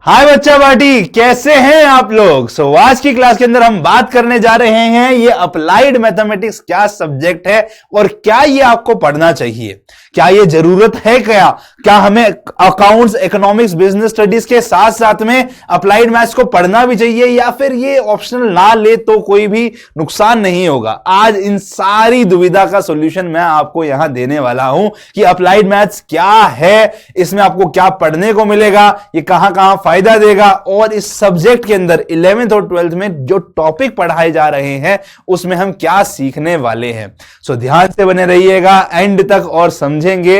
हाय बच्चा पार्टी, कैसे हैं आप लोग। आज की क्लास के अंदर हम बात करने जा रहे हैं ये अप्लाइड मैथमेटिक्स क्या सब्जेक्ट है और क्या ये आपको पढ़ना चाहिए, क्या ये जरूरत है, क्या हमें अकाउंट्स, इकोनॉमिक्स, बिजनेस स्टडीज के साथ साथ में अप्लाइड मैथ्स को पढ़ना भी चाहिए या फिर ये ऑप्शनल ना ले तो कोई भी नुकसान नहीं होगा। आज इन सारी दुविधा का सॉल्यूशन मैं आपको यहां देने वाला हूं कि अप्लाइड मैथ्स क्या है, इसमें आपको क्या पढ़ने को मिलेगा, ये कहां कहां फायदा देगा और इस सब्जेक्ट के अंदर 11th और 12th में जो टॉपिक पढ़ाए जा रहे हैं उसमें हम क्या सीखने वाले हैं। सो ध्यान से बने रहिएगा एंड तक और समझेंगे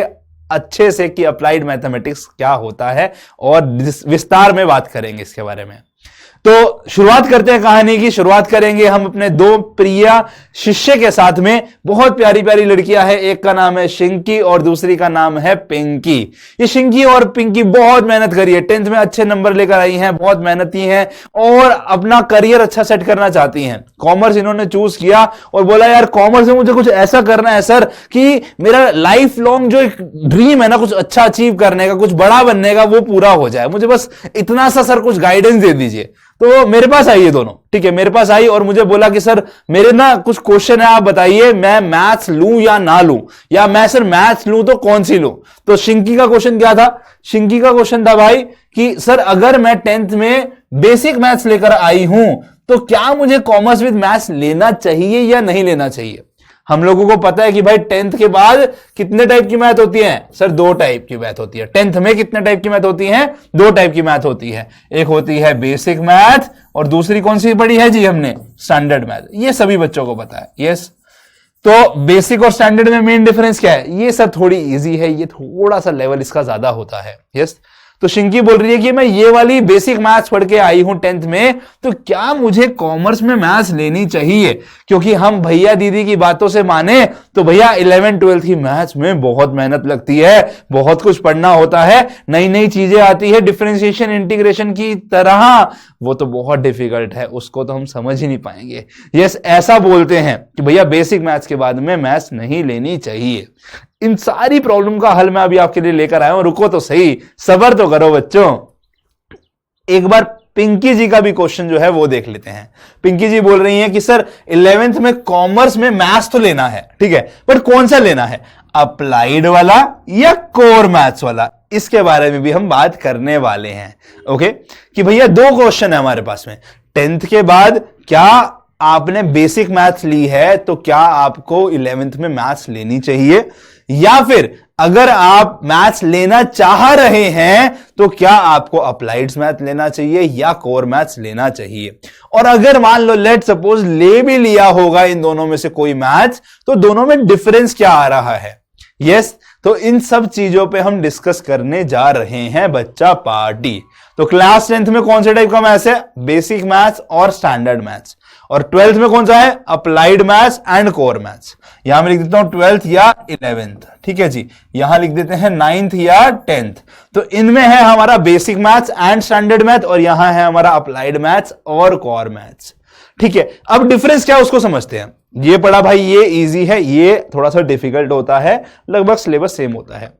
अच्छे से कि अप्लाइड मैथमेटिक्स क्या होता है और विस्तार में बात करेंगे इसके बारे में। तो शुरुआत करते हैं कहानी की। शुरुआत करेंगे हम अपने दो प्रिय शिष्य के साथ में। बहुत प्यारी प्यारी लड़कियां हैं, एक का नाम है शिंकी और दूसरी का नाम है पिंकी। ये शिंकी और पिंकी बहुत मेहनत करी है, 10th में अच्छे नंबर लेकर आई हैं, बहुत मेहनती हैं और अपना करियर अच्छा सेट करना चाहती हैं। कॉमर्स इन्होंने चूज किया और बोला यार कॉमर्स में मुझे कुछ ऐसा करना है सर कि मेरा लाइफ लॉन्ग जो एक ड्रीम है ना, कुछ अच्छा अचीव करने का, कुछ बड़ा बनने का, वो पूरा हो जाए। मुझे बस इतना सा सर कुछ गाइडेंस दे दीजिए। तो मेरे पास आई ये दोनों, ठीक है, मेरे पास आई और मुझे बोला कि सर मेरे ना कुछ क्वेश्चन है, आप बताइए मैं मैथ्स लूं या ना लूं, या मैं सर मैथ्स लूं तो कौन सी लूं। तो शिंकी का क्वेश्चन क्या था? शिंकी का क्वेश्चन था भाई कि सर अगर मैं 10th में बेसिक मैथ्स लेकर आई हूं तो क्या मुझे कॉमर्स विद मैथ्स लेना चाहिए या नहीं लेना चाहिए। हम लोगों को पता है कि भाई 10th के बाद कितने टाइप की मैथ होती है सर? 2 टाइप की मैथ होती है। 10th में कितने टाइप की मैथ होती है? 2 टाइप की मैथ होती है। एक होती है बेसिक मैथ और दूसरी कौन सी पढ़ी है जी हमने? Standard math. ये सभी बच्चों को पता है। यस, तो बेसिक और स्टैंडर्ड में मेन डिफरेंस क्या है? ये सर थोड़ी इजी है, ये थोड़ा सा लेवल इसका ज्यादा होता है। यस, तो शिंकी बोल रही है कि मैं ये वाली बेसिक मैथ्स पढ़ के आई हूं 10th में, तो क्या मुझे कॉमर्स में मैथ्स लेनी चाहिए? क्योंकि हम भैया दीदी की बातों से माने तो भैया 11th 12th की मैथ्स में बहुत मेहनत लगती है, बहुत कुछ पढ़ना होता है, नई नई चीजें आती है, डिफरेंशिएशन इंटीग्रेशन की तरह, वो तो बहुत डिफिकल्ट है, उसको तो हम समझ ही नहीं पाएंगे। यस, ऐसा बोलते हैं कि भैया बेसिक मैथ्स के बाद में मैथ्स नहीं लेनी चाहिए। इन सारी प्रॉब्लम का हल मैं अभी आपके लिए लेकर आया हूं, रुको तो सही, सब्र तो करो बच्चों। एक बार पिंकी जी का भी क्वेश्चन जो है वो देख लेते हैं। पिंकी जी बोल रही हैं कि सर 11th में कॉमर्स में मैथ्स तो लेना है, ठीक है, पर कौन सा लेना है, अप्लाइड वाला या कोर मैथ्स वाला? इसके बारे में भी हम बात करने वाले हैं। ओके, कि भैया 2 क्वेश्चन है हमारे पास में। 10th के बाद क्या आपने बेसिक मैथ्स ली है तो क्या आपको 11th में मैथ्स लेनी चाहिए, या फिर अगर आप मैथ्स लेना चाह रहे हैं तो क्या आपको अप्लाइड मैथ लेना चाहिए या कोर मैथ्स लेना चाहिए। और अगर मान लो लेट सपोज ले भी लिया होगा इन दोनों में से कोई मैथ्स, तो दोनों में डिफरेंस क्या आ रहा है। यस, तो इन सब चीजों पे हम डिस्कस करने जा रहे हैं बच्चा पार्टी। तो क्लास 10th में कौन से टाइप का मैथ्स है? बेसिक मैथ्स और स्टैंडर्ड मैथ्स। और 12th में कौन सा है? Applied maths and core maths. यहां मैं लिख देता हूं 12th या 11th, ठीक है जी, यहां लिख देते हैं 9th या 10th। तो इनमें है हमारा basic maths and standard math और यहां है हमारा अप्लाइड मैथ्स और कोर मैथ्स, ठीक है। अब डिफरेंस क्या है उसको समझते हैं। ये पढ़ा भाई, ये इजी है, ये थोड़ा सा डिफिकल्ट होता है, लगभग सिलेबस सेम होता है।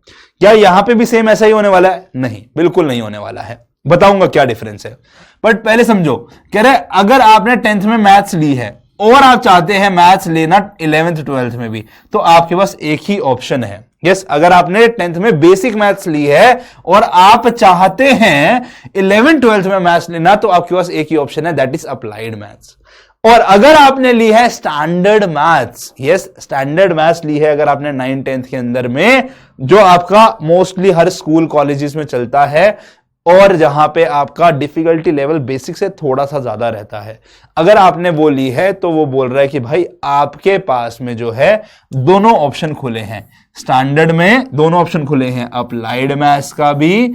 क्या यहां पे भी सेम ऐसा ही होने वाला है? नहीं, बिल्कुल नहीं होने वाला है, बताऊंगा क्या डिफरेंस है। बट पहले समझो, कह रहे अगर आपने 10th में मैथ्स ली है और आप चाहते हैं मैथ्स लेना 11th 12th में भी, तो आपके पास एक ही ऑप्शन है। यस, अगर आपने 10th में बेसिक मैथ्स ली है और आप चाहते हैं 11th 12th में मैथ्स लेना, तो आपके पास एक ही ऑप्शन है, दैट इज अप्लाइड मैथ्स। और अगर आपने ली है standard maths, yes standard maths ली है अगर आपने 9th 10th के अंदर में, जो आपका मोस्टली हर स्कूल कॉलेजेस में चलता है और जहां पे आपका डिफिकल्टी लेवल बेसिक से थोड़ा सा ज्यादा रहता है, अगर आपने वो ली है तो वो बोल रहा है कि भाई आपके पास में जो है दोनों ऑप्शन खुले हैं। स्टैंडर्ड में दोनों ऑप्शन खुले हैं, अप्लाइड मैथ्स का भी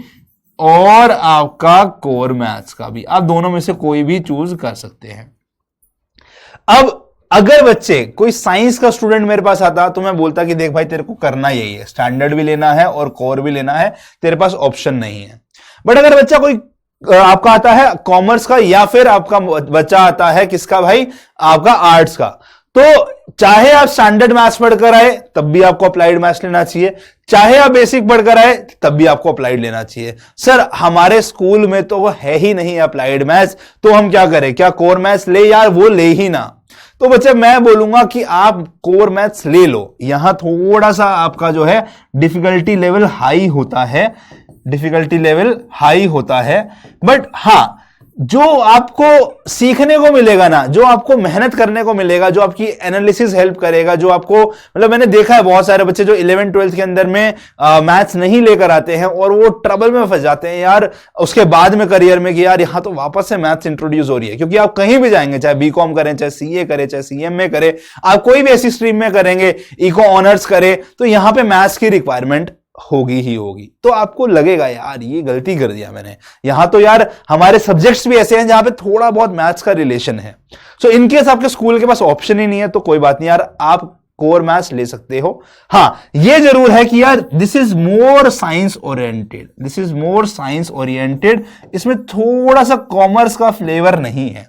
और आपका कोर मैथ्स का भी। आप दोनों में से कोई भी चूज कर सकते हैं। अब अगर बच्चे कोई साइंस का स्टूडेंट मेरे पास आता तो मैं बोलता कि देख भाई तेरे को करना यही है, स्टैंडर्ड भी लेना है और कोर भी लेना है, तेरे पास ऑप्शन नहीं है। बट अगर बच्चा कोई आपका आता है कॉमर्स का या फिर आपका बच्चा आता है किसका भाई? आपका आर्ट्स का, तो चाहे आप स्टैंडर्ड मैथ्स पढ़कर आए तब भी आपको अप्लाइड मैथ्स लेना चाहिए, चाहे आप बेसिक पढ़कर आए तब भी आपको अप्लाइड लेना चाहिए। सर हमारे स्कूल में तो वो है ही नहीं अप्लाइड मैथ्स, तो हम क्या करें, क्या कोर मैथ्स ले यार, वो ले ही ना। तो बच्चे मैं बोलूंगा कि आप कोर मैथ्स ले लो। यहां थोड़ा सा आपका जो है डिफिकल्टी लेवल हाई होता है, डिफिकल्टी लेवल हाई होता है, बट हां जो आपको सीखने को मिलेगा ना, जो आपको मेहनत करने को मिलेगा, जो आपकी एनालिसिस हेल्प करेगा, जो आपको मतलब मैंने देखा है बहुत सारे बच्चे जो 11th 12th के अंदर में मैथ्स नहीं लेकर आते हैं और वो ट्रबल में फंस जाते हैं यार उसके बाद में करियर में कि यार यहां तो वापस से मैथ्स इंट्रोड्यूस हो रही है। क्योंकि आप कहीं भी जाएंगे, चाहे बीकॉम करें, चाहे सीए करें, चाहे सीएमए करें, आप कोई भी ऐसी स्ट्रीम में करेंगे, इको ऑनर्स करें, तो यहां पे मैथ्स की रिक्वायरमेंट होगी ही होगी। तो आपको लगेगा यार ये गलती कर दिया मैंने, यहां तो यार हमारे सब्जेक्ट्स भी ऐसे हैं जहां पे थोड़ा बहुत मैथ्स का रिलेशन है। सो इनकेस आपके स्कूल के पास ऑप्शन ही नहीं है तो कोई बात नहीं यार, आप कोर मैथ्स ले सकते हो। हां ये जरूर है कि यार this is more science oriented, this is more science oriented, इसमें थोड़ा सा कॉमर्स का फ्लेवर नहीं है।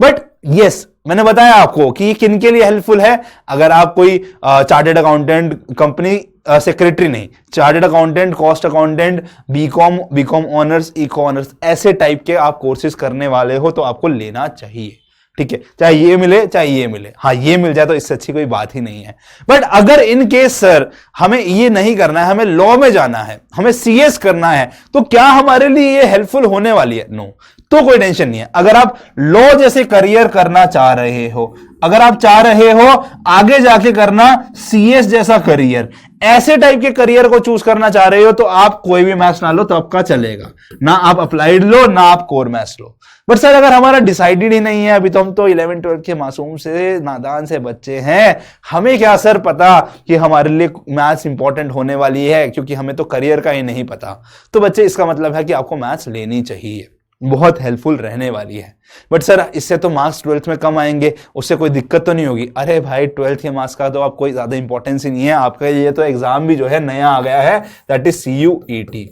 बट यस मैंने बताया आपको कि किन के लिए हेल्पफुल है। अगर आप कोई चार्टर्ड अकाउंटेंट, कंपनी सेक्रेटरी नहीं, chartered accountant, cost accountant, BCom honours, eco honours, ऐसे टाइप के आप कोर्सेज करने वाले हो तो आपको लेना चाहिए। ठीक है, चाहे ये मिले चाहे ये मिले, हाँ ये मिल जाए तो इससे अच्छी कोई बात ही नहीं है। बट अगर इन केस सर हमें ये नहीं करना है, हमें लॉ में जाना है, हमें सीएस करना है, तो क्या हमारे लिए ये हेल्पफुल होने वाली है? नो, तो कोई टेंशन नहीं है। अगर आप लॉ जैसे करियर करना चाह रहे हो, अगर आप चाह रहे हो आगे जाके करना सीएस जैसा करियर, ऐसे टाइप के करियर को चूज करना चाह रहे हो, तो आप कोई भी मैथ्स ना लो तो आपका चलेगा, ना आप अप्लाइड लो ना आप core maths low. But sir अगर हमारा डिसाइडेड ही नहीं है, अभी तो हम तो 11 12 के मासूम से नादान से बच्चे हैं, हमें क्या सर पता कि हमारे लिए मैथ्स इंपॉर्टेंट होने वाली है, क्योंकि हमें तो करियर का ही नहीं पता। तो बच्चे इसका मतलब है कि आपको मैथ्स लेनी चाहिए, बहुत हेल्पफुल रहने वाली है। बट सर इससे तो मार्क्स 12th में कम आएंगे, उससे कोई दिक्कत तो नहीं होगी? अरे भाई 12th के मार्क्स का तो आप कोई ज्यादा इंपॉर्टेंस ही नहीं है, आपका ये तो एग्जाम भी जो है नया आ गया है, दैट इज CUET।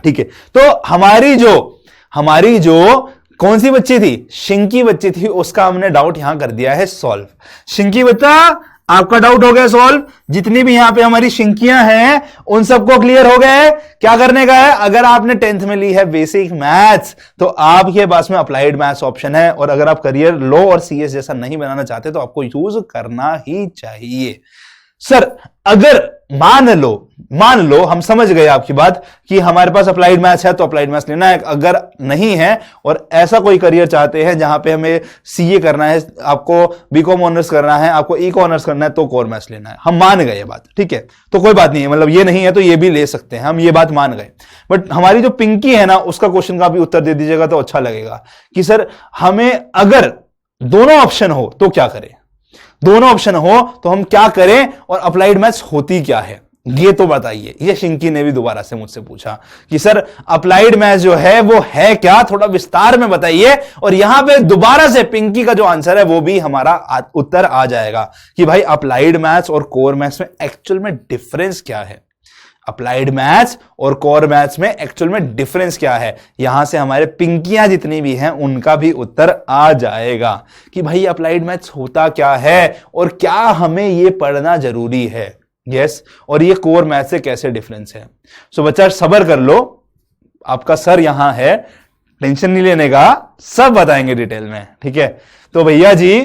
ठीक है, तो हमारी जो कौन सी बच्ची थी, शिंकी बच्ची थी, उसका हमने डाउट यहां कर दिया है सॉल्व। शिंकी बच्चा आपका डाउट हो गया सॉल्व, जितनी भी यहां पे हमारी शिंकियां हैं उन सबको क्लियर हो गए। क्या करने का है, अगर आपने 10th में ली है बेसिक मैथ्स तो आपके पास में अप्लाइड मैथ्स ऑप्शन है, और अगर आप करियर लॉ और सीएस जैसा नहीं बनाना चाहते तो आपको यूज करना ही चाहिए। सर अगर मान लो हम समझ गए आपकी बात कि हमारे पास अप्लाइड मैथ्स है तो अप्लाइड मैथ्स लेना है, अगर नहीं है और ऐसा कोई करियर चाहते हैं जहां पे हमें सीए करना है, आपको बीकॉम ऑनर्स करना है, आपको इको ऑनर्स करना है, तो कोर मैथ्स लेना है, हम मान गए ये बात। ठीक है, तो कोई बात नहीं है, मतलब ये नहीं है तो ये भी ले सकते हैं, हम ये बात मान गए। बट हमारी जो पिंकी है ना, उसका क्वेश्चन का भी उत्तर दे दीजिएगा तो अच्छा लगेगा कि सर हमें अगर दोनों ऑप्शन हो तो क्या करें, दोनों ऑप्शन हो तो हम क्या करें, और अप्लाइड मैथ्स होती क्या है ये तो बताइए। ये शिंकी ने भी दोबारा से मुझसे पूछा कि सर अप्लाइड मैथ्स जो है वो है क्या, थोड़ा विस्तार में बताइए। और यहां पे दोबारा से पिंकी का जो आंसर है वो भी हमारा उत्तर आ जाएगा कि भाई अप्लाइड मैथ्स और कोर मैथ्स में एक्चुअल में डिफरेंस क्या है, अप्लाइड मैथ्स और कोर मैथ्स में एक्चुअल में डिफरेंस क्या है। यहां से हमारे पिंकियां जितनी भी हैं उनका भी उत्तर आ जाएगा कि भाई अप्लाइड मैथ्स होता क्या है और क्या हमें यह पढ़ना जरूरी है। यस, और ये कोर मैथ्स से कैसे डिफरेंस है। सो बच्चा सब्र कर लो, आपका सर यहां है, टेंशन नहीं लेने का, सब बताएंगे डिटेल में। ठीक है, तो भैया जी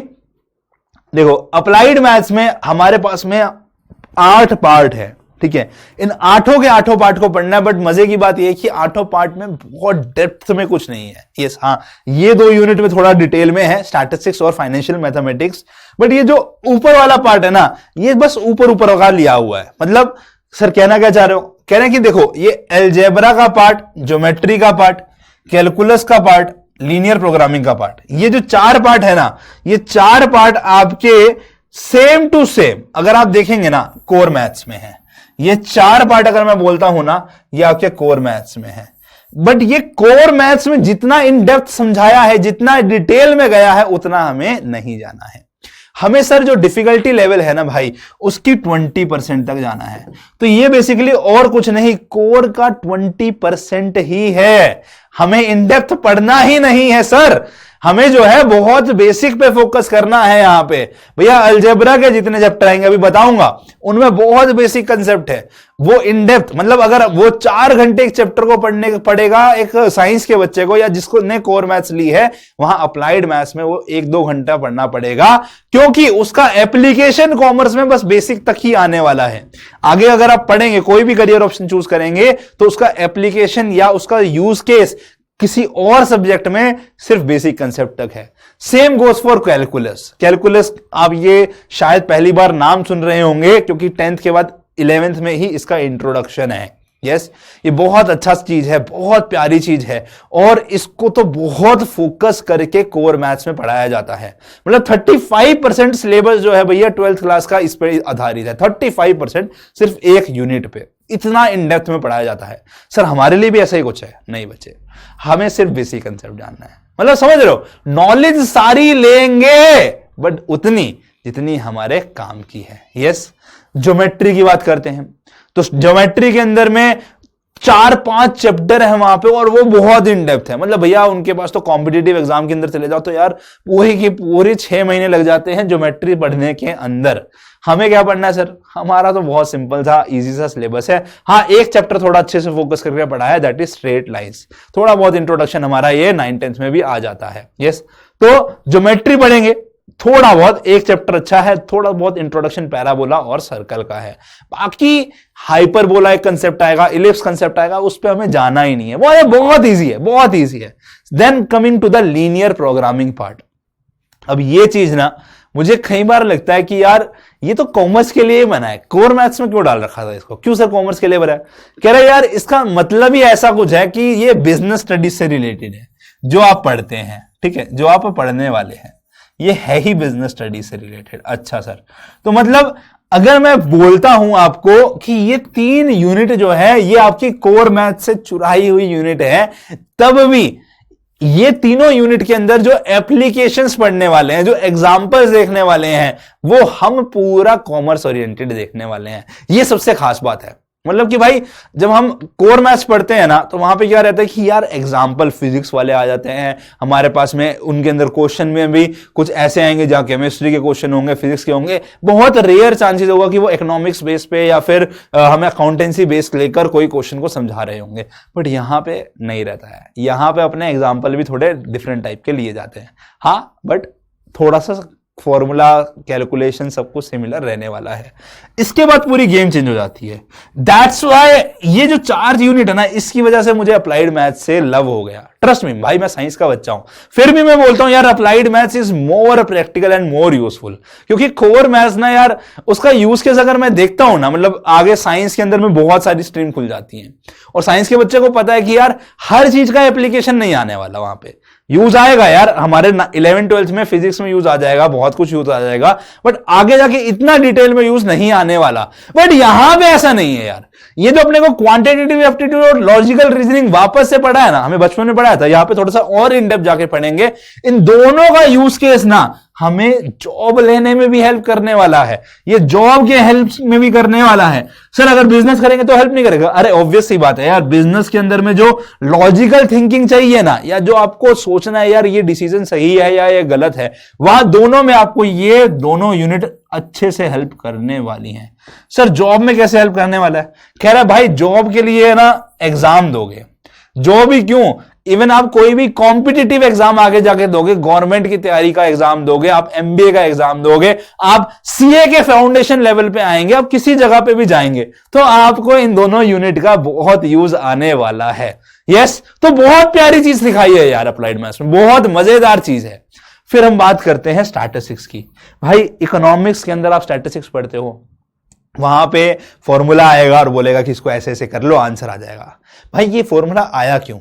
देखो अप्लाइड मैथ्स में हमारे पास में 8 पार्ट है। ठीक है, इन 8 के 8 पार्ट को पढ़ना है, बट मजे की बात यह है कि 8 पार्ट में बहुत डेप्थ में कुछ नहीं है। यस हाँ, ये 2 यूनिट में थोड़ा डिटेल में है, स्टैटिस्टिक्स और फाइनेंशियल मैथमेटिक्स। बट ये जो ऊपर वाला पार्ट है ना, ये बस ऊपर का लिया हुआ है। मतलब सर कहना क्या चाह रहे हो, कह रहे हैं कि देखो ये अलजेब्रा का पार्ट, ज्योमेट्री का पार्ट, कैलकुलस का पार्ट, लीनियर प्रोग्रामिंग का पार्ट, ये जो 4 पार्ट है ना, ये 4 पार्ट आपके सेम टू सेम अगर आप देखेंगे ना कोर मैथ्स में है। ये 4 पार्ट अगर मैं बोलता हूं ना, ये आपके कोर मैथ्स में है। बट ये कोर मैथ्स में जितना इन डेप्थ समझाया है, जितना डिटेल में गया है, उतना हमें नहीं जाना है। हमें सर जो डिफिकल्टी लेवल है ना भाई, उसकी 20% तक जाना है। तो ये बेसिकली और कुछ नहीं, कोर का 20% ही है। हमें इन डेप्थ पढ़ना ही नहीं है सर, हमें जो है बहुत बेसिक पे फोकस करना है यहां पे। भैया अलजेब्रा के जितने चैप्टर आएंगे अभी बताऊंगा, उनमें बहुत बेसिक कंसेप्ट है, वो इन डेप्थ, मतलब अगर वो 4 घंटे एक चैप्टर को पढ़ेगा एक साइंस के बच्चे को, या जिसको ने कोर मैथ्स ली है, वहां अप्लाइड मैथ्स में वो 1-2 घंटा पढ़ना पड़ेगा, क्योंकि उसका एप्लीकेशन कॉमर्स में बस बेसिक तक ही आने वाला है। आगे अगर आप पढ़ेंगे, कोई भी करियर ऑप्शन चूज करेंगे, तो उसका एप्लीकेशन या उसका यूज केस किसी और सब्जेक्ट में सिर्फ बेसिक कंसेप्ट तक है। Same goes for calculus. Calculus आप ये शायद पहली बार नाम सुन रहे होंगे, क्योंकि 10th के बाद 11th में ही इसका इंट्रोडक्शन है। यस, ये बहुत अच्छा चीज है, बहुत प्यारी चीज है, और इसको तो बहुत फोकस करके कोर मैथ्स में पढ़ाया जाता है। मतलब 35% सिलेबस जो है भैया 12th क्लास का इस पर आधारित है। 35% सिर्फ एक यूनिट पे, इतना इन डेप्थ में पढ़ाया जाता है। सर हमारे लिए भी ऐसा ही कुछ है? नहीं बच्चे, हमें सिर्फ बेसिक कंसेप्ट जानना है। मतलब समझ रहे हो, नॉलेज सारी लेंगे बट उतनी जितनी हमारे काम की है। यस, ज्योमेट्री की बात करते हैं तो ज्योमेट्री के अंदर में 4-5 चैप्टर है वहां पे, और वो बहुत इन डेप्थ है। मतलब भैया उनके पास तो कॉम्पिटिटिव एग्जाम के अंदर चले जाओ तो यार पूरी की पूरी 6 महीने लग जाते हैं ज्योमेट्री पढ़ने के अंदर। हमें क्या पढ़ना है सर? हमारा तो बहुत सिंपल था, इजी सा सिलेबस है। हाँ, एक चैप्टर थोड़ा अच्छे से फोकस करके पढ़ा है, दैट इज स्ट्रेट लाइंस। थोड़ा बहुत इंट्रोडक्शन हमारा ये 9th-10th में भी आ जाता है। यस, तो ज्योमेट्री पढ़ेंगे थोड़ा बहुत, एक चैप्टर अच्छा है, थोड़ा बहुत इंट्रोडक्शन पैराबोला और सर्कल का है। बाकी हाइपरबोला एक कंसेप्ट आएगा, इलिप्स कंसेप्ट आएगा, उस पर हमें जाना ही नहीं है। वो बहुत ईजी है, बहुत ईजी है। Then coming to the linear programming part. अब ये चीज ना मुझे कई बार लगता है कि यार ये तो कॉमर्स के लिए बना है, कोर मैथ्स में क्यों डाल रखा था इसको? क्यों सर कॉमर्स के लिए बना है? कह रहे यार इसका मतलब ही ऐसा कुछ है कि ये बिजनेस स्टडीज से रिलेटेड है, जो आप पढ़ते हैं, ठीक है, जो आप पढ़ने वाले हैं, ये है ही बिजनेस स्टडीज से रिलेटेड। अच्छा सर, तो मतलब अगर मैं बोलता हूं आपको कि ये 3 यूनिट जो है ये आपकी कोर मैथ से चुराई हुई यूनिट है, तब भी ये तीनों यूनिट के अंदर जो एप्लीकेशंस पढ़ने वाले हैं, जो एग्जांपल्स देखने वाले हैं, वो हम पूरा कॉमर्स ओरिएंटेड देखने वाले हैं। ये सबसे खास बात है। मतलब कि भाई जब हम कोर मैथ्स पढ़ते हैं ना, तो वहां पे क्या रहता है कि यार एग्जाम्पल फिजिक्स वाले आ जाते हैं हमारे पास में, उनके अंदर क्वेश्चन में भी कुछ ऐसे आएंगे जहां केमिस्ट्री के क्वेश्चन होंगे, फिजिक्स के होंगे। बहुत रेयर चांसेस होगा कि वो इकोनॉमिक्स बेस पे या फिर हमें अकाउंटेंसी बेस लेकर कोई क्वेश्चन को समझा रहे होंगे, बट यहां पे नहीं रहता है। यहां पे अपने एग्जाम्पल भी थोड़े डिफरेंट टाइप के लिए जाते हैं, हाँ, बट थोड़ा सा फॉर्मूला कैलकुलेशन सब कुछ सिमिलर रहने वाला है। इसके बाद पूरी गेम चेंज हो जाती है। दैट्स व्हाई ये जो 4 यूनिट है ना, इसकी वजह से मुझे अप्लाइड मैथ से लव हो गया। ट्रस्ट मी भाई, मैं साइंस का बच्चा हूं, फिर भी मैं बोलता हूं यार applied maths is more practical and more useful. क्योंकि कोर मैथ्स ना यार, उसका यूज केस अगर मैं देखता हूं ना, मतलब आगे साइंस के अंदर में बहुत सारी स्ट्रीम खुल जाती हैं, और साइंस के बच्चे को पता है कि यार हर चीज का एप्लीकेशन नहीं आने वाला। वहां पे यूज आएगा यार, हमारे 11th-12th में फिजिक्स में यूज आ जाएगा, बहुत कुछ यूज आ जाएगा, बट आगे जाके इतना डिटेल में यूज नहीं आने वाला। बट यहां पे ऐसा नहीं है यार। ये जो अपने को क्वांटिटेटिव एप्टीट्यूड और लॉजिकल रीजनिंग वापस से पढ़ा है ना, हमें बचपन में पढ़ाया था, यहां पे थोड़ा सा और इन डेप्थ जाके पढ़ेंगे। इन दोनों का यूज केस ना हमें जॉब लेने में भी हेल्प करने वाला है, ये जॉब के हेल्प में भी करने वाला है। सर अगर बिजनेस करेंगे तो हेल्प नहीं करेगा? अरे ऑब्वियस सी बात है यार, बिजनेस के अंदर में जो लॉजिकल थिंकिंग चाहिए ना, या जो आपको सोचना है यार ये डिसीजन सही है या ये गलत है, वहां दोनों में आपको ये दोनों यूनिट अच्छे से हेल्प करने वाली हैं। सर जॉब में कैसे हेल्प करने वाला है? कह रहा है भाई जॉब के लिए ना एग्जाम दोगे। जॉब ही क्यों, इवन आप कोई भी कॉम्पिटिटिव एग्जाम आगे जाके दोगे, गवर्नमेंट की तैयारी का एग्जाम दोगे, आप एमबीए का एग्जाम दोगे, आप सीए के फाउंडेशन लेवल पे आएंगे, आप किसी जगह पे भी जाएंगे, तो आपको इन दोनों यूनिट का बहुत यूज आने वाला है। यस, तो बहुत प्यारी चीज सिखाई है यार अप्लाइड मैथ्स में, बहुत मजेदार चीज है। फिर हम बात करते हैं स्टैटिस्टिक्स की। भाई इकोनॉमिक्स के अंदर आप स्टैटिस्टिक्स पढ़ते हो, वहां पे फॉर्मूला आएगा और बोलेगा कि इसको ऐसे ऐसे कर लो, आंसर आ जाएगा। भाई ये फॉर्मूला आया क्यों?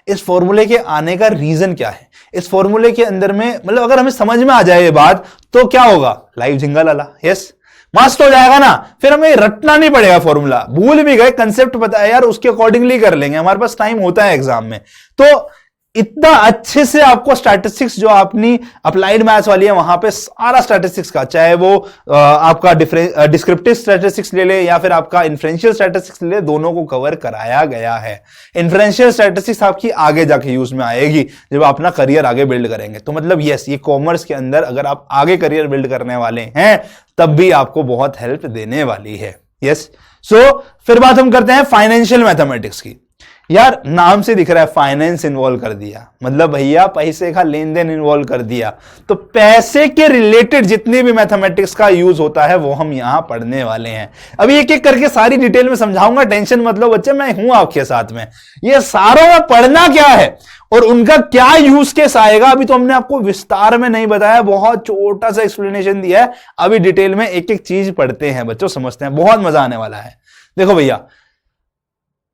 इस फॉर्मूले के आने का रीजन क्या है? इस फॉर्मूले के अंदर में मतलब अगर हमें समझ में आ जाए ये बात, तो क्या होगा? लाइव जिंगल वाला, यस, मस्त हो जाएगा ना। फिर हमें रटना नहीं पड़ेगा फॉर्मूला, भूल भी गए कंसेप्ट पता है यार, उसके अकॉर्डिंगली कर लेंगे, हमारे पास टाइम होता है एग्जाम में। तो इतना अच्छे से आपको स्टैटिस्टिक्स जो अपनी अप्लाइड मैथ्स वाली है वहां पे सारा स्टैटिस्टिक्स का, चाहे वो आपका डिस्क्रिप्टिव स्टैटिस्टिक्स ले ले या फिर आपका इन्फ्रेंशियल स्टैटिस्टिक्स ले ले, दोनों को कवर कराया गया है। इन्फ्रेंशियल स्टैटिस्टिक्स आपकी आगे जाके यूज में आएगी जब आप अपना करियर आगे बिल्ड करेंगे। तो मतलब यस, ये कॉमर्स के अंदर अगर आप आगे करियर बिल्ड करने वाले हैं तब भी आपको बहुत हेल्प देने वाली है। यस, सो फिर बात हम करते हैं फाइनेंशियल मैथमेटिक्स की। यार नाम से दिख रहा है फाइनेंस इन्वॉल्व कर दिया, मतलब भैया पैसे का लेन देन इन्वॉल्व कर दिया, तो पैसे के रिलेटेड जितने भी मैथमेटिक्स का यूज होता है वो हम यहां पढ़ने वाले हैं। अभी एक एक करके सारी डिटेल में समझाऊंगा, टेंशन मत लो बच्चे, मैं हूं आपके साथ में। ये सारों में पढ़ना क्या है और उनका क्या यूज केस आएगा अभी तो हमने आपको विस्तार में नहीं बताया, बहुत छोटा सा एक्सप्लेनेशन दिया है। अभी डिटेल में एक एक चीज पढ़ते हैं बच्चों, समझते हैं, बहुत मजा आने वाला है। देखो भैया,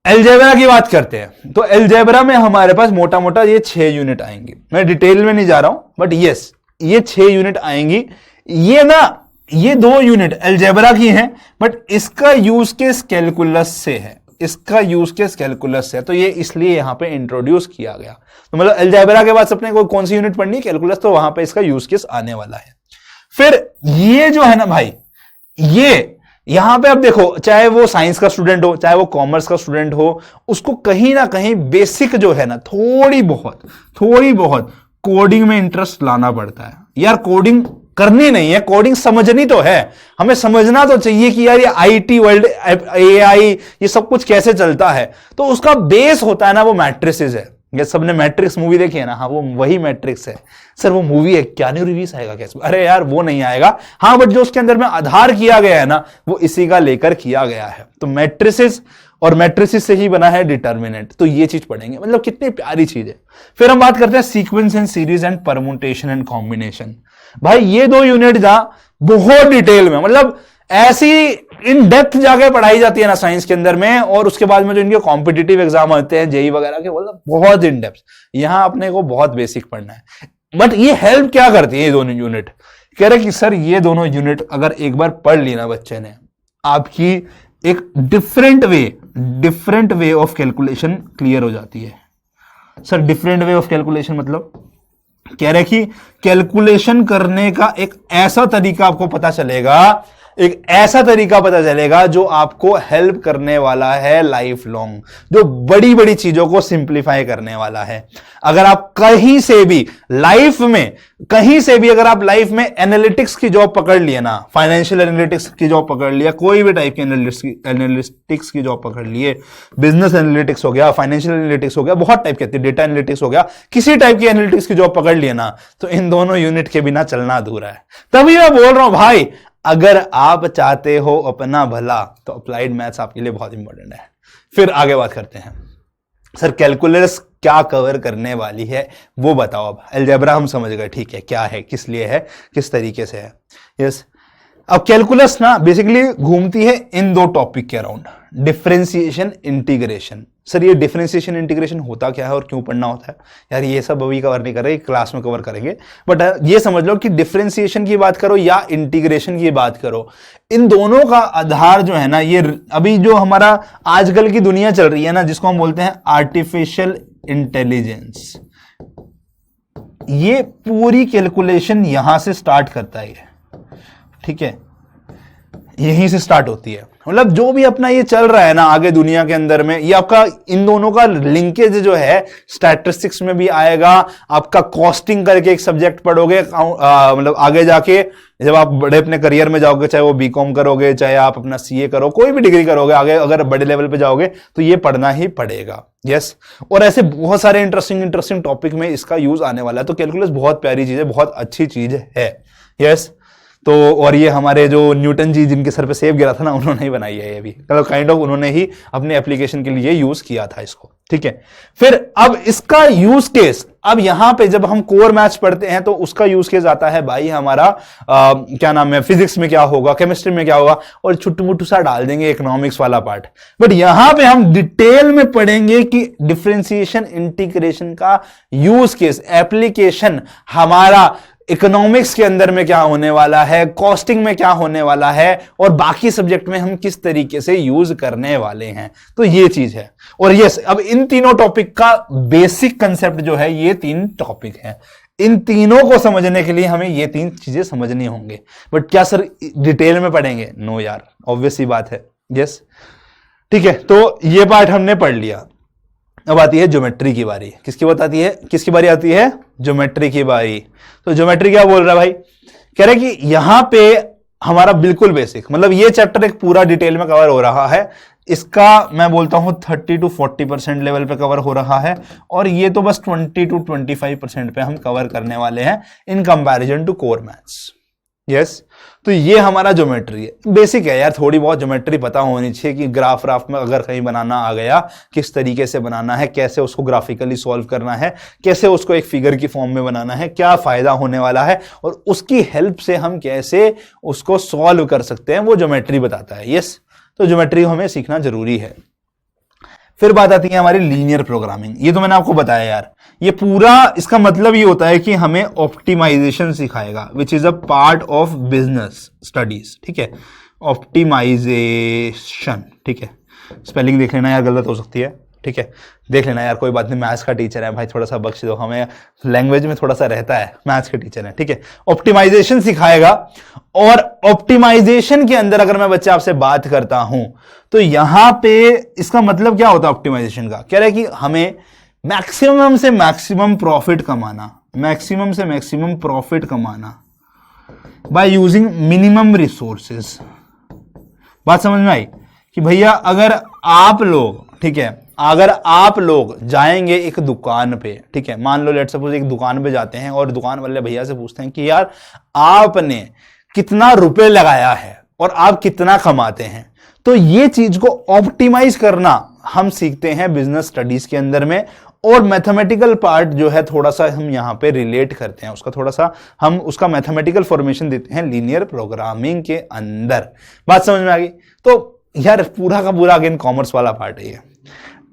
अलजेब्रा की बात करते हैं तो अलजेब्रा में हमारे पास मोटा मोटा ये 6 यूनिट आएंगी। मैं डिटेल में नहीं जा रहा हूं, बट यस ये 6 यूनिट आएंगी। ये 2 यूनिट अलजेब्रा की हैं, बट इसका यूज केस कैलकुलस से है, इसका यूज केस कैलकुलस से है, तो ये इसलिए यहां पे इंट्रोड्यूस किया गया। तो मतलब अलजेब्रा के बाद अपने को कौन सी यूनिट पढ़नी है, कैलकुलस, तो वहां पे इसका यूज केस आने वाला है। फिर ये जो है ना भाई, ये यहां पे अब देखो, चाहे वो साइंस का स्टूडेंट हो चाहे वो कॉमर्स का स्टूडेंट हो, उसको कहीं ना कहीं बेसिक जो है ना थोड़ी बहुत कोडिंग में इंटरेस्ट लाना पड़ता है। यार कोडिंग करनी नहीं है, कोडिंग समझनी तो है, हमें समझना तो चाहिए कि यार ये आईटी वर्ल्ड, एआई, ये सब कुछ कैसे चलता है। तो उसका बेस होता है ना वो मैट्रिसेस है। ये सबने मैट्रिक्स मूवी देखी है ना, हाँ वो वही मैट्रिक्स है। सर वो मूवी है क्या, नहीं रिलीज आएगा कैसे? अरे यार वो नहीं आएगा, हाँ बट जो उसके अंदर में आधार किया गया है ना वो इसी का लेकर किया गया है। तो मैट्रिसेस, और मैट्रिसेस से ही बना है डिटर्मिनेंट, तो ये चीज पढ़ेंगे, मतलब कितनी प्यारी चीज है। फिर हम बात करते हैं sequence and series and permutation and combination. भाई ये 2 यूनिट जहां बहुत डिटेल में, मतलब ऐसी इन डेप्थ जाके पढ़ाई जाती है ना साइंस के अंदर में, और उसके बाद में जो इनके कॉम्पिटिटिव एग्जाम होते हैं जेई वगैरह के, मतलब बहुत इन डेप्थ, यहां अपने को बहुत बेसिक पढ़ना है। बट ये हेल्प क्या करती है ये दोनों यूनिट? कह रहे कि सर ये दोनों यूनिट अगर एक बार पढ़ ली ना बच्चे ने, आपकी एक different way of calculation clear हो जाती है। Sir different way of calculation मतलब कह रहे कि कैलकुलेशन करने का एक ऐसा तरीका आपको पता चलेगा, एक ऐसा तरीका पता चलेगा जो आपको हेल्प करने वाला है लाइफ लॉन्ग, जो बड़ी बड़ी चीजों को सिंप्लीफाई करने वाला है। अगर आप कहीं से भी लाइफ में, कहीं से भी अगर आप लाइफ में एनालिटिक्स की जॉब पकड़ लिए ना, फाइनेंशियल एनालिटिक्स की जॉब पकड़ लिया, कोई भी टाइप की एनालिटिक्स की जॉब पकड़ लिए, बिजनेस एनालिटिक्स हो गया, फाइनेंशियल एनालिटिक्स हो गया, बहुत टाइप के, डेटा एनालिटिक्स हो गया, किसी टाइप की एनालिटिक्स की जॉब पकड़ लिए ना, तो इन दोनों यूनिट के बिना चलना अधूरा है। तभी मैं बोल रहा हूं भाई, अगर आप चाहते हो अपना भला तो अप्लाइड मैथ्स आपके लिए बहुत इंपॉर्टेंट है। फिर आगे बात करते हैं, सर कैलकुलस क्या कवर करने वाली है वो बताओ। अब अलजेब्रा हम समझ गए, ठीक है, क्या है, किस लिए है, किस तरीके से है। यस, अब कैलकुलस ना बेसिकली घूमती है इन 2 टॉपिक के अराउंड, डिफरेंशिएशन, इंटीग्रेशन। सर ये डिफरेंशिएशन इंटीग्रेशन होता क्या है और क्यों पढ़ना होता है? यार ये सब अभी कवर नहीं कर रहे, क्लास में कवर करेंगे, बट ये समझ लो कि डिफरेंशिएशन की बात करो या इंटीग्रेशन की बात करो, इन दोनों का आधार जो है ना, ये अभी जो हमारा आजकल की दुनिया चल रही है ना, जिसको हम बोलते हैं आर्टिफिशियल इंटेलिजेंस, ये पूरी कैलकुलेशन यहां से स्टार्ट करता है, ठीक है, यहीं से स्टार्ट होती है। मतलब जो भी अपना ये चल रहा है ना आगे दुनिया के अंदर में, ये आपका इन दोनों का लिंकेज जो है स्टैटिस्टिक्स में भी आएगा। आपका कॉस्टिंग करके एक सब्जेक्ट पढ़ोगे, मतलब आगे जाके जब आप बड़े अपने करियर में जाओगे, चाहे वो बीकॉम करोगे, चाहे आप अपना सीए करो, कोई भी डिग्री करोगे, आगे अगर बड़े लेवल पे जाओगे तो ये पढ़ना ही पड़ेगा। यस, और ऐसे बहुत सारे इंटरेस्टिंग टॉपिक में इसका यूज आने वाला है। तो कैलकुलस बहुत प्यारी चीज है, बहुत अच्छी चीज है। यस, तो और ये हमारे जो न्यूटन जी जिनके सर पे सेब गिरा था ना, उन्होंने ही बनाई है ये भी, मतलब काइंड ऑफ उन्होंने ही अपने एप्लीकेशन के लिए यूज किया था इसको, ठीक है। फिर अब इसका यूज केस, अब यहां पे जब हम कोर मैथ्स पढ़ते हैं तो उसका यूज केस आता है भाई हमारा क्या नाम है, फिजिक्स में क्या होगा, केमिस्ट्री में क्या होगा, और छुट्टू मुट्टू सा डाल देंगे इकोनॉमिक्स वाला पार्ट। बट यहां पे हम डिटेल में पढ़ेंगे कि डिफरेंशिएशन इंटीग्रेशन का यूज केस, एप्लीकेशन हमारा इकोनॉमिक्स के अंदर में क्या होने वाला है, कॉस्टिंग में क्या होने वाला है, और बाकी सब्जेक्ट में हम किस तरीके से यूज करने वाले हैं। तो ये चीज है। और यस, अब इन तीनों टॉपिक का बेसिक कंसेप्ट जो है, ये 3 टॉपिक है। इन तीनों को समझने के लिए हमें ये 3 चीजें समझनी होंगे। बट क्या सर डिटेल में पढ़ेंगे? नो यार, ऑब्वियस ही बात है। यस, ठीक है। तो ये पार्ट हमने पढ़ लिया। अब आती है ज्योमेट्री की बारी। किसकी बात आती है? किसकी बारी आती है? ज्योमेट्री की बारी। तो ज्योमेट्री क्या बोल रहा है भाई? कह रहे कि यहां पे हमारा बिल्कुल बेसिक, मतलब ये चैप्टर एक पूरा डिटेल में कवर हो रहा है। इसका मैं बोलता हूं 30 to 40% लेवल पे कवर हो रहा है, और ये तो बस 20 to 25% पे हम कवर करने वाले हैं in comparison to core maths. Yes, तो ये हमारा ज्योमेट्री है। बेसिक है यार, थोड़ी बहुत ज्योमेट्री पता होनी चाहिए कि ग्राफ राफ में अगर कहीं बनाना आ गया, किस तरीके से बनाना है, कैसे उसको ग्राफिकली सॉल्व करना है, कैसे उसको एक फिगर की फॉर्म में बनाना है, क्या फायदा होने वाला है, और उसकी हेल्प से हम कैसे उसको सॉल्व कर सकते हैं, वो ज्योमेट्री बताता है। यस, तो ज्योमेट्री हमें सीखना जरूरी है। फिर बात आती है हमारी लीनियर प्रोग्रामिंग। ये तो मैंने आपको बताया यार, ये पूरा इसका मतलब ये होता है कि हमें ऑप्टिमाइजेशन सिखाएगा, which is a part of business studies. ठीक है, ऑप्टिमाइजेशन। ठीक है, स्पेलिंग देख लेना यार, गलत हो सकती है। ठीक है, देख लेना यार, कोई बात नहीं, मैथ्स का टीचर है भाई, थोड़ा सा बख्श दो, हमें लैंग्वेज में थोड़ा सा रहता है, मैथ्स के टीचर है। ठीक है, ऑप्टिमाइजेशन सिखाएगा। और ऑप्टिमाइजेशन के अंदर अगर मैं बच्चे आपसे बात करता हूं, तो यहां पे इसका मतलब क्या होता है ऑप्टिमाइजेशन का? कह रहा है कि हमें मैक्सिमम से मैक्सिमम प्रॉफिट कमाना, मैक्सिमम से मैक्सिमम प्रॉफिट कमाना बाय यूजिंग मिनिमम रिसोर्सेज। बात समझ में आई कि भैया अगर आप लोग, ठीक है, अगर आप लोग जाएंगे एक दुकान पे, ठीक है, मान लो लेट्स सपोज एक दुकान पे जाते हैं और दुकान वाले भैया से पूछते हैं कि यार आपने कितना रुपए लगाया है और आप कितना कमाते हैं, तो ये चीज को ऑप्टिमाइज करना हम सीखते हैं बिजनेस स्टडीज के अंदर में। और मैथमेटिकल पार्ट जो है थोड़ा सा हम यहां पे रिलेट करते हैं उसका, थोड़ा सा हम उसका मैथमेटिकल फॉर्मेशन देते हैं लीनियर प्रोग्रामिंग के अंदर। बात समझ में आ गई? तो यार पूरा का पूरा अगेन कॉमर्स वाला पार्ट है ये।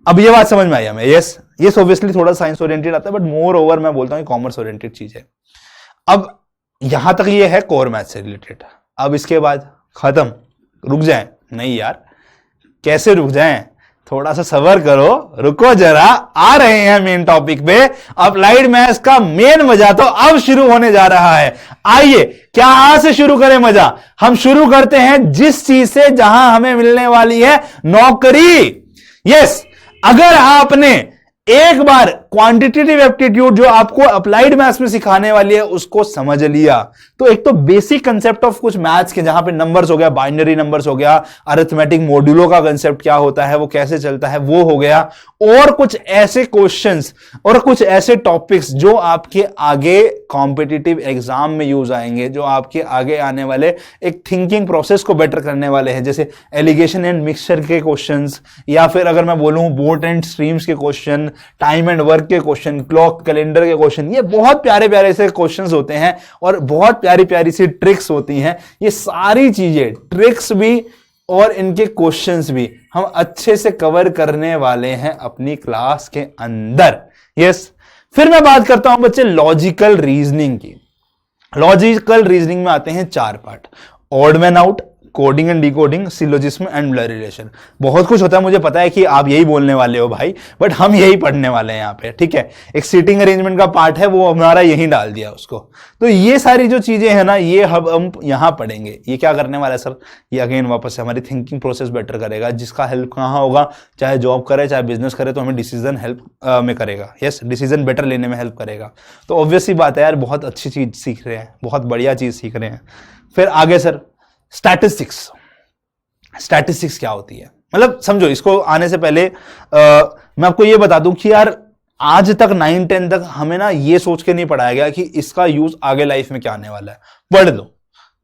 अब ये बात समझ में आई हमें? यस, ये ऑब्वियसली थोड़ा साइंस ओरिएंटेड आता है, बट मोर ओवर मैं बोलता हूं कॉमर्स ओरिएंटेड चीज है। अब यहां तक ये है कोर मैथ से रिलेटेड। अब इसके बाद खत्म, रुक जाएं? नहीं यार, कैसे रुक जाएं? थोड़ा सा सब्र करो, रुको जरा, आ रहे हैं मेन टॉपिक पे। अप्लाइड मैथ्स का मेन मजा तो अब शुरू होने जा रहा है। आइए, क्या आज से शुरू करें मजा? हम शुरू करते हैं जिस चीज से जहां हमें मिलने वाली है नौकरी। यस, अगर आपने एक बार क्वांटिटेटिव एप्टीट्यूड जो आपको अप्लाइड मैथ्स में सिखाने वाली है उसको समझ लिया, तो एक तो बेसिक कंसेप्ट ऑफ कुछ मैथ्स के, जहां पे नंबर्स हो गया, बाइनरी नंबर्स हो गया, अरिथमेटिक मॉड्यूलो का कंसेप्ट क्या होता है, वो कैसे चलता है, वो हो गया, और कुछ ऐसे क्वेश्चंस और कुछ ऐसे टॉपिक्स जो आपके आगे कॉम्पिटिटिव एग्जाम में यूज आएंगे, जो आपके आगे आने वाले एक थिंकिंग प्रोसेस को बेटर करने वाले हैं, जैसे एलिगेशन एंड मिक्सचर के क्वेश्चंस, या फिर अगर मैं बोलूं बोट एंड स्ट्रीम्स के क्वेश्चन, टाइम एंड वर्क के क्वेश्चन, क्लॉक कैलेंडर के क्वेश्चन। ये बहुत प्यारे प्यारे से क्वेश्चंस होते हैं और बहुत प्यारी प्यारी सी ट्रिक्स होती हैं। ये सारी चीजें, ट्रिक्स भी और इनके क्वेश्चंस भी हम अच्छे से कवर करने वाले हैं अपनी क्लास के अंदर। यस, फिर मैं बात करता हूं बच्चे लॉजिकल रीजनिंग की। लॉजिकल रीजनिंग में आते हैं 4 part: odd man out, coding and decoding, syllogism and blur relation. बहुत कुछ होता है, मुझे पता है कि आप यही बोलने वाले हो भाई, बट हम यही पढ़ने वाले हैं यहाँ पे। ठीक है, एक सीटिंग अरेंजमेंट का पार्ट है, वो हमारा यही डाल दिया उसको। तो ये सारी जो चीजें हैं ना, ये हम यहाँ पढ़ेंगे। ये क्या करने वाला है सर? ये अगेन वापस से हमारी थिंकिंग प्रोसेस बेटर करेगा, जिसका हेल्प कहाँ होगा? चाहे जॉब करे चाहे बिजनेस करे, तो हमें डिसीजन हेल्प में करेगा। यस, डिसीजन बेटर लेने में हेल्प करेगा। तो ऑब्वियस सी बात है यार, बहुत अच्छी चीज सीख रहे हैं, बहुत बढ़िया चीज सीख रहे हैं। फिर आगे सर स्टैटिस्टिक्स। स्टैटिस्टिक्स क्या होती है? मतलब समझो, इसको आने से पहले मैं आपको ये बता दूं कि यार आज तक 9-10 तक हमें ना ये सोच के नहीं पढ़ाया गया कि इसका यूज आगे लाइफ में क्या आने वाला है। पढ़ लो,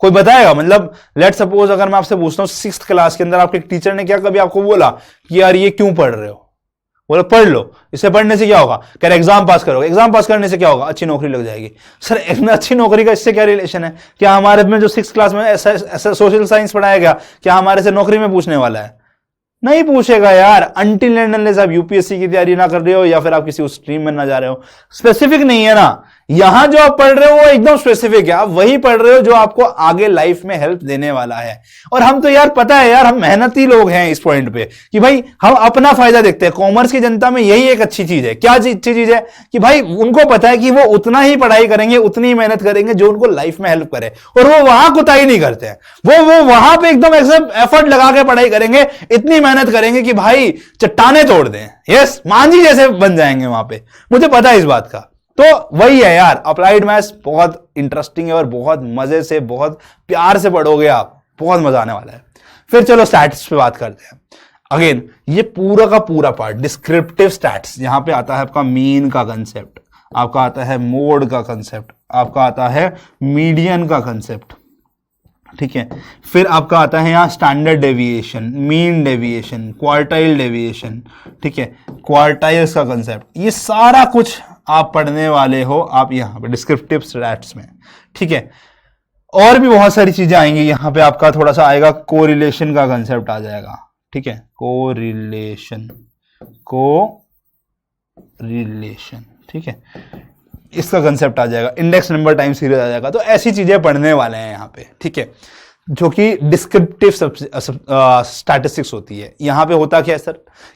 कोई बताएगा? मतलब लेट सपोज अगर मैं आपसे पूछता हूं 6th क्लास के अंदर आपके टीचर ने क्या कभी आपको बोला कि यार ये क्यों पढ़ रहे हो? बोलो पढ़ लो, इससे पढ़ने से क्या होगा? कह रहे एग्जाम पास करोगे, एग्जाम पास करने से क्या होगा? अच्छी नौकरी लग जाएगी। सर अच्छी नौकरी का इससे क्या रिलेशन है? क्या हमारे में जो 6th क्लास में ऐसा सोशल साइंस पढ़ाया गया, क्या हमारे से नौकरी में पूछने वाला है? नहीं पूछेगा यार, अनटिल एंड अनलेस आप यूपीएससी की तैयारी ना कर रहे हो या फिर आप किसी उस स्ट्रीम में ना जा रहे हो। स्पेसिफिक नहीं है ना, यहां जो आप पढ़ रहे हो वो एकदम स्पेसिफिक है, आप वही पढ़ रहे हो जो आपको आगे लाइफ में हेल्प देने वाला है। और हम तो यार पता है यार, हम मेहनती लोग हैं इस पॉइंट पे कि भाई हम अपना फायदा देखते हैं। कॉमर्स की जनता में यही एक अच्छी चीज है। क्या अच्छी चीज है कि भाई उनको पता है कि वो उतना ही पढ़ाई करेंगे, उतनी ही मेहनत करेंगे जो उनको लाइफ में हेल्प करे, और वो वहां कुताही नहीं करते हैं। वो वहां पे एकदम एफर्ट लगा के पढ़ाई करेंगे, इतनी मेहनत करेंगे कि भाई चट्टाने तोड़ दें, यस मांझी जैसे बन जाएंगे वहां पे। मुझे पता है इस बात का। तो वही है यार, अप्लाइड मैथ्स बहुत इंटरेस्टिंग है और बहुत मजे से, बहुत प्यार से पढ़ोगे आप, बहुत मजा आने वाला है। फिर चलो स्टैट्स पे बात करते हैं। अगेन ये पूरा का पूरा पार्ट डिस्क्रिप्टिव स्टैट्स, यहां पे आता है आपका मीन का कंसेप्ट, आपका आता है मोड का कंसेप्ट, आपका आता है मीडियन का कंसेप्ट, ठीक है। फिर आपका आता है यहां standard deviation, mean deviation, quartile deviation, ठीक है, क्वार्टाइल्स का कंसेप्ट, ये सारा कुछ आप पढ़ने वाले हो आप यहां पे डिस्क्रिप्टिव स्टैट्स में, ठीक है। और भी बहुत सारी चीजें आएंगी यहां पे, आपका थोड़ा सा आएगा कोरिलेशन का कंसेप्ट आ जाएगा, ठीक है, कोरिलेशन, कोरिलेशन, ठीक है, इसका कंसेप्ट आ जाएगा, इंडेक्स नंबर टाइम सीरीज आ जाएगा। तो ऐसी चीजें पढ़ने वाले हैं यहां पे, ठीक है, जो कि डिस्क्रिप्टिव स्टैटिस्टिक्स होती है। यहां पे होता क्या है सर,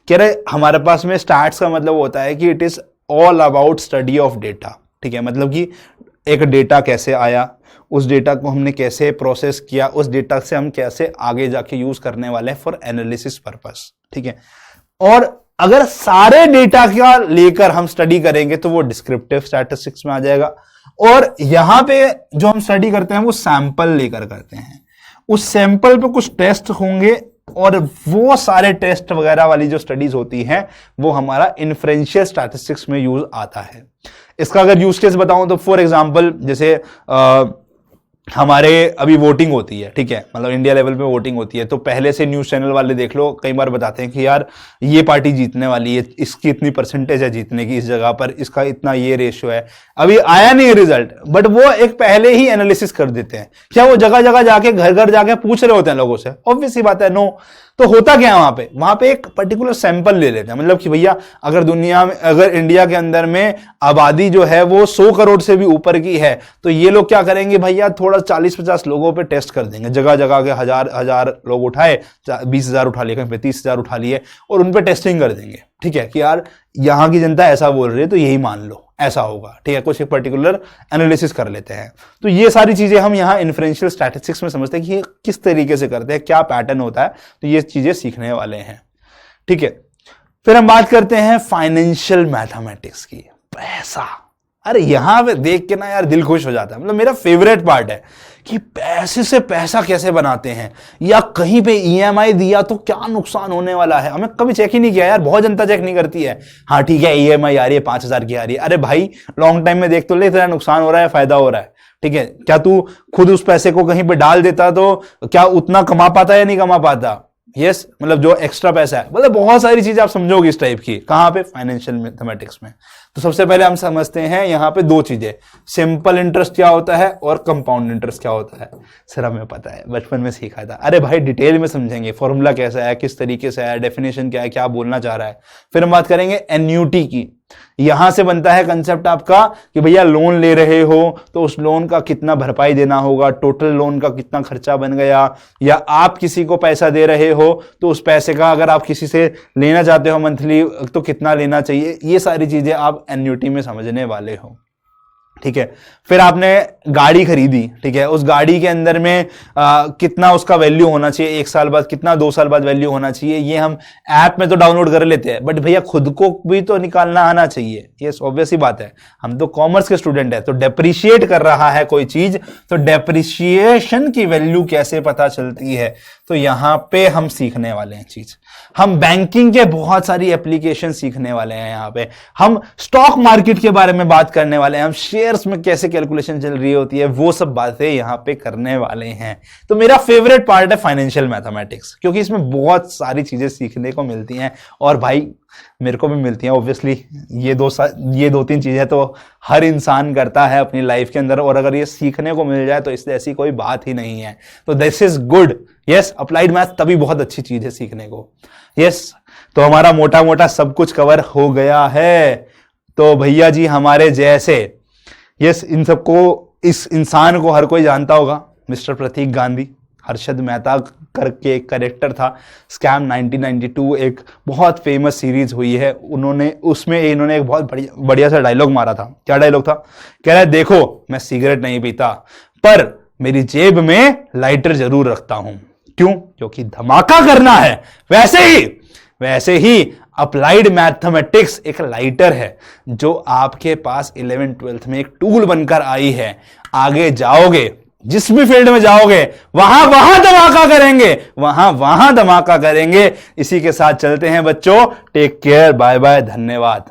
कह रहे हमारे पास में स्टैट्स का मतलब होता है कि it is all about study of data, ठीक है, मतलब कि एक डेटा कैसे आया, उस डेटा को हमने कैसे प्रोसेस किया, उस डेटा से हम कैसे आगे जाके यूज करने वाले हैं फॉर एनालिसिस पर्पस, ठीक है। और अगर सारे डेटा का लेकर हम स्टडी करेंगे तो वो डिस्क्रिप्टिव स्टैटिस्टिक्स में आ जाएगा। और यहां पे जो हम स्टडी करते हैं वो सैंपल लेकर करते हैं, उस सैंपल पे कुछ टेस्ट होंगे, और वो सारे टेस्ट वगैरह वाली जो स्टडीज होती हैं वो हमारा इन्फ्रेंशियल स्टैटिस्टिक्स में यूज आता है। इसका अगर यूज केस बताऊं तो फॉर एग्जांपल जैसे हमारे अभी वोटिंग होती है, ठीक है, मतलब इंडिया लेवल पे वोटिंग होती है, तो पहले से न्यूज चैनल वाले देख लो कई बार बताते हैं कि यार ये पार्टी जीतने वाली है, इसकी इतनी परसेंटेज है जीतने की इस जगह पर, इसका इतना ये रेशियो है। अभी आया नहीं रिजल्ट, बट वो एक पहले ही एनालिसिस कर देते हैं। क्या वो जगह जगह जाके घर घर जाके पूछ रहे होते हैं लोगों से? ऑब्वियस सी बात है, नो। तो होता क्या है वहां पे एक पर्टिकुलर सैंपल ले लेते हैं, मतलब कि भैया अगर दुनिया में, अगर इंडिया के अंदर में आबादी जो है वो 100 करोड़ से भी ऊपर की है, तो ये लोग क्या करेंगे भैया, थोड़ा 40-50 लोगों पे टेस्ट कर देंगे, जगह जगह के हजार लोग उठाए, 20,000 उठा लिए, कहीं पे 30,000 उठा लिए, और उन पे टेस्टिंग कर देंगे, ठीक है, कि यार यहां की जनता ऐसा बोल रही है तो यही मान लो ऐसा होगा, ठीक है, कुछ एक पर्टिकुलर एनालिसिस कर लेते हैं। तो ये सारी चीजें हम यहाँ इन्फ्रेंशियल स्टैटिस्टिक्स में समझते हैं कि ये किस तरीके से करते हैं, क्या पैटर्न होता है, तो ये चीजें सीखने वाले हैं, ठीक है। फिर हम बात करते हैं फाइनेंशियल मैथमेटिक्स की। पैसा, अरे यहां पे देख के ना यार दिल खुश हो जाता है, मतलब मेरा फेवरेट पार्ट है कि पैसे से पैसा कैसे बनाते हैं, या कहीं पे ईएमआई दिया तो क्या नुकसान होने वाला है। हमें कभी चेक ही नहीं किया यार, बहुत जनता चेक नहीं करती है। हाँ ठीक है, ईएमआई आ रही है 5,000 की आ रही है, अरे भाई लॉन्ग टाइम में देख तो ले, तेरा नुकसान हो रहा है फायदा हो रहा है, ठीक है। क्या तू खुद उस पैसे को कहीं पे डाल देता तो क्या उतना कमा पाता या नहीं कमा पाता? यस, मतलब जो एक्स्ट्रा पैसा है, मतलब बहुत सारी चीजें आप समझोगे इस टाइप की। कहां पे? फाइनेंशियल मैथमेटिक्स में। तो सबसे पहले हम समझते हैं यहां पे दो चीजें, सिंपल इंटरेस्ट क्या होता है और कंपाउंड इंटरेस्ट क्या होता है। सर हमें पता है, बचपन में सीखा था। अरे भाई डिटेल में समझेंगे, फॉर्मूला कैसा है, किस तरीके से है, डेफिनेशन क्या है, क्या बोलना चाह रहा है। फिर हम बात करेंगे एन्युटी की। यहां से बनता है कंसेप्ट आपका कि भैया लोन ले रहे हो तो उस लोन का कितना भरपाई देना होगा, टोटल लोन का कितना खर्चा बन गया, या आप किसी को पैसा दे रहे हो तो उस पैसे का अगर आप किसी से लेना चाहते हो मंथली तो कितना लेना चाहिए। ये सारी चीजें आप एन्युटी में समझने वाले हो, ठीक है। फिर आपने गाड़ी खरीदी, ठीक है, उस गाड़ी के अंदर में कितना उसका वैल्यू होना चाहिए, 1 साल बाद कितना, 2 साल बाद वैल्यू होना चाहिए। ये हम ऐप में तो डाउनलोड कर लेते हैं, बट भैया खुद को भी तो निकालना आना चाहिए। ये ऑब्वियस ही बात है, हम तो कॉमर्स के स्टूडेंट है, तो डेप्रिशिएट कर रहा है कोई चीज, तो डेप्रिशिएशन की वैल्यू कैसे पता चलती है, तो यहां पे हम सीखने वाले हैं चीज। हम बैंकिंग के बहुत सारी एप्लीकेशन सीखने वाले हैं यहां पे। हम स्टॉक मार्केट के बारे में बात करने वाले हैं, हम शेयर्स में कैसे कैलकुलेशन चल रही होती है, वो सब बातें यहां पे करने वाले हैं। तो मेरा फेवरेट पार्ट है फाइनेंशियल मैथमेटिक्स, क्योंकि इसमें बहुत सारी चीजें सीखने को मिलती हैं, और भाई मेरे को भी मिलती हैं ऑब्वियसली। ये 2-3 चीजें तो हर इंसान करता है अपनी लाइफ के अंदर, और अगर ये सीखने को मिल जाए तो इससे ऐसी कोई बात ही नहीं है। तो this is good. Yes, applied math तभी बहुत अच्छी चीज है सीखने को। यस, तो हमारा मोटा मोटा सब कुछ कवर हो गया है। तो भैया जी हमारे जैसे यस, इन सबको, इस इंसान को हर कोई जानता होगा, मिस्टर प्रतीक गांधी। हर्षद मेहता करके एक कैरेक्टर था, स्कैम 1992 एक बहुत फेमस सीरीज हुई है, इन्होंने एक बहुत बढ़िया सा डायलॉग मारा था। क्या डायलॉग था? कह रहा है, देखो मैं सिगरेट नहीं पीता पर मेरी जेब में लाइटर जरूर रखता हूं। क्यों? क्योंकि धमाका करना है। वैसे ही अप्लाइड मैथमेटिक्स एक लाइटर है जो आपके पास 11th-12th में एक टूल बनकर आई है। आगे जाओगे, जिस भी फील्ड में जाओगे, वहां धमाका करेंगे। इसी के साथ चलते हैं बच्चों। टेक केयर, बाय बाय, धन्यवाद।